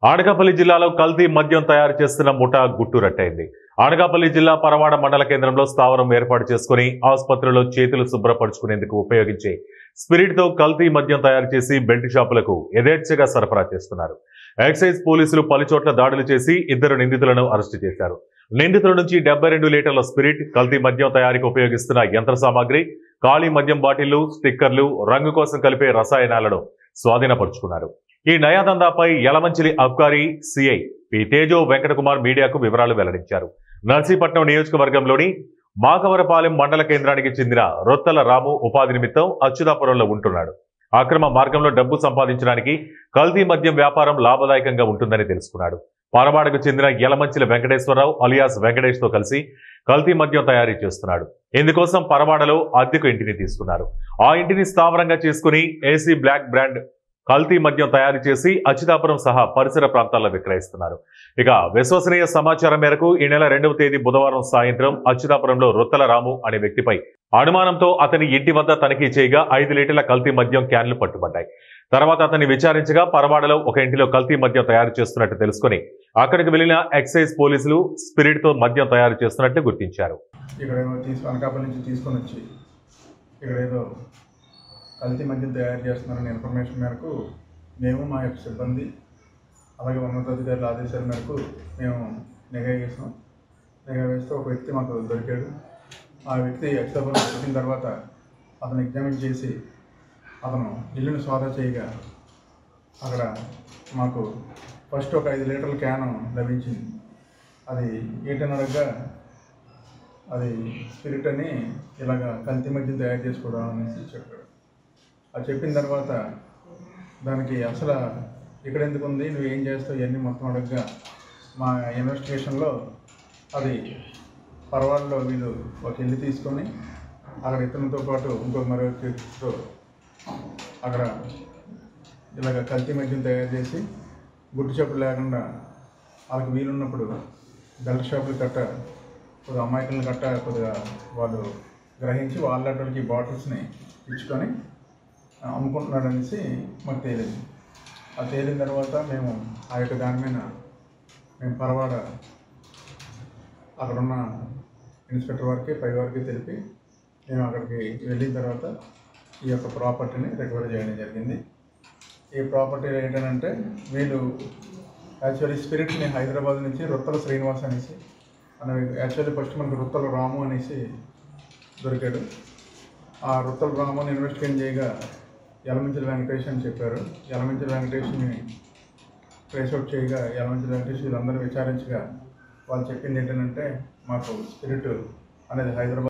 అనకాపల్లి జిల్లాలో కల్తీ మద్యం తయారు చేస్తున్న ముఠా గుట్టురట్టయింది. అనకాపల్లి జిల్లా పరవాడ మండల కేంద్రంలో స్థావరం ఏర్పాటు చేసుకుని ఆసుపత్రిలో చేతులు శుభ్రపరుచుకునేందుకు ఉపయోగించే స్పిరిట్ తో కల్తీ మద్యం తయారు చేసి బెల్ట్ షాపులకు యథేచ్ఛగా సరఫరా చేస్తున్నారు. ఎక్సైజ్ పోలీసులు పలుచోట్ల దాడులు చేసి 2 నిందితులను అరెస్టు చేశారు. నిందితుల నుంచి 72 లీటర్ల స్పిరిట్, కల్తీ మద్యం తయారీకి ఉపయోగిస్తున్న యంత్ర సామాగ్రి, ఖాళీ మద్యం బాటిళ్లు, స్టిక్కర్లు, రంగు కోసం కలిపే రసాయనాలను స్వాధీనపరుచుకున్నారు. ఈ నయాదందాపై యలమంచిలి అబ్కారీ సిఐ పి తేజో వెంకటకుమార్ మీడియాకు వివరాలు వెల్లడించారు. నర్సీపట్నం నియోజకవర్గంలోని మాకవరపాలెం మండల కేంద్రానికి చెందిన రొత్తల రాము ఉపాధి నిమిత్తం అచ్యుతాపురంలో ఉంటున్నాడు. అక్రమ మార్గంలో డబ్బు సంపాదించడానికి కల్తీ మద్యం వ్యాపారం లాభదాయకంగా ఉంటుందని తెలుసుకున్నాడు. పరవాడకు చెందిన యలమంచిలి వెంకటేశ్వరరావు అలియాస్ వెంకటేష్ తో కలిసి కల్తీ మద్యం తయారీ చేస్తున్నాడు. ఇందుకోసం పరవాడలో అద్దెకు ఇంటిని తీసుకున్నారు. ఆ ఇంటిని స్థావరంగా చేసుకుని ఏసీ బ్లాక్ బ్రాండ్ కల్తీ మద్యం తయారు చేసి అచ్యుతాపురం సహా పరిసర ప్రాంతాల్లో విక్రయిస్తున్నారు. ఇక విశ్వసనీయ సమాచారం మేరకు ఈ నెల 2వ తేదీ బుధవారం సాయంత్రం అచ్యుతాపురంలో రొత్తల రాము అనే వ్యక్తిపై అనుమానంతో అతని ఇంటి వద్ద తనిఖీ చేయగా 5 లీటర్ల కల్తీ మద్యం క్యాన్లు పట్టుబడ్డాయి. తర్వాత అతన్ని విచారించగా పరవాడలో ఒక ఇంటిలో కల్తీ మద్యం తయారు చేస్తున్నట్టు తెలుసుకుని అక్కడికి వెళ్లిన ఎక్సైజ్ పోలీసులు స్పిరిట్ తో మద్యం తయారు చేస్తున్నట్లు గుర్తించారు. కల్తీ మద్యం తయారు చేస్తున్నారనే ఇన్ఫర్మేషన్ మేరకు మేము మా యొక్క సిబ్బంది అలాగే ఉన్నతాధికారుల ఆదేశాల మేరకు మేము నిఘా వేసాం. నిఘా వేస్తే ఒక వ్యక్తి మాకు దొరికాడు. ఆ వ్యక్తి అచ్యుతాపురం వచ్చిన తర్వాత అతను ఎగ్జామిన్ చేసి అతను ఇల్లుని సోదా చేయగా అక్కడ మాకు ఫస్ట్ ఒక 5 లీటర్ల క్యాను లభించింది. అది ఏంటనగా అది స్పిరిట్ అని ఇలాగ కల్తీ మద్యం తయారు చేసుకోవడం అనేసి చెప్పాడు. అది చెప్పిన తర్వాత దానికి అసలు ఇక్కడ ఎందుకు ఉంది, నువ్వేం చేస్తావు, ఇవన్నీ మొత్తం అడగగా మా ఇన్వెస్టిగేషన్లో అది పర్వాలలో వీళ్ళు ఒక ఇల్లు తీసుకొని అక్కడ ఇతనితో పాటు మరో వ్యక్తితో అక్కడ ఇలాగ కల్తీ మద్యం తయారు చేసి గుట్టు చప్పుడు లేకుండా వాళ్ళకి వీలున్నప్పుడు బెల్ట్ షాపులు కట్ట కొద్దిగా అమాయకులను కట్ట కొద్దిగా వాళ్ళు గ్రహించి వాళ్ళకి బాటిల్స్ని ఇచ్చుకొని అమ్ముకుంటున్నాడు అనేసి మాకు తేలింది. అది తేలిన తర్వాత మేము ఆ యొక్క దాని మీద మేము పరవాడ అక్కడున్న ఇన్స్పెక్టర్ వారికి పై వారికి తెలిపి మేము అక్కడికి వెళ్ళిన తర్వాత ఈ యొక్క ప్రాపర్టీని రికవరీ చేయడం జరిగింది. ఈ ప్రాపర్టీ ఏంటంటే వీళ్ళు యాక్చువల్లీ స్పిరిట్ని హైదరాబాద్ నుంచి రొత్తల శ్రీనివాస్ అనేసి యాక్చువల్లీ ఫస్ట్ మనకు రొత్తల రాము అనేసి దొరికాడు. ఆ రొత్తల రాముని ఇన్వెస్టిగేట్ చేయగా యలమంచిలి వెంకటేష్ అని చెప్పారు. యలమంచిలి వెంకటేష్ని ట్రేస్అవుట్ చేయగా యలమంచిలి వెంకటేష్ వీళ్ళందరూ విచారించగా వాళ్ళు చెప్పింది ఏంటంటే మాకు స్పిరిట్ అనేది హైదరాబాద్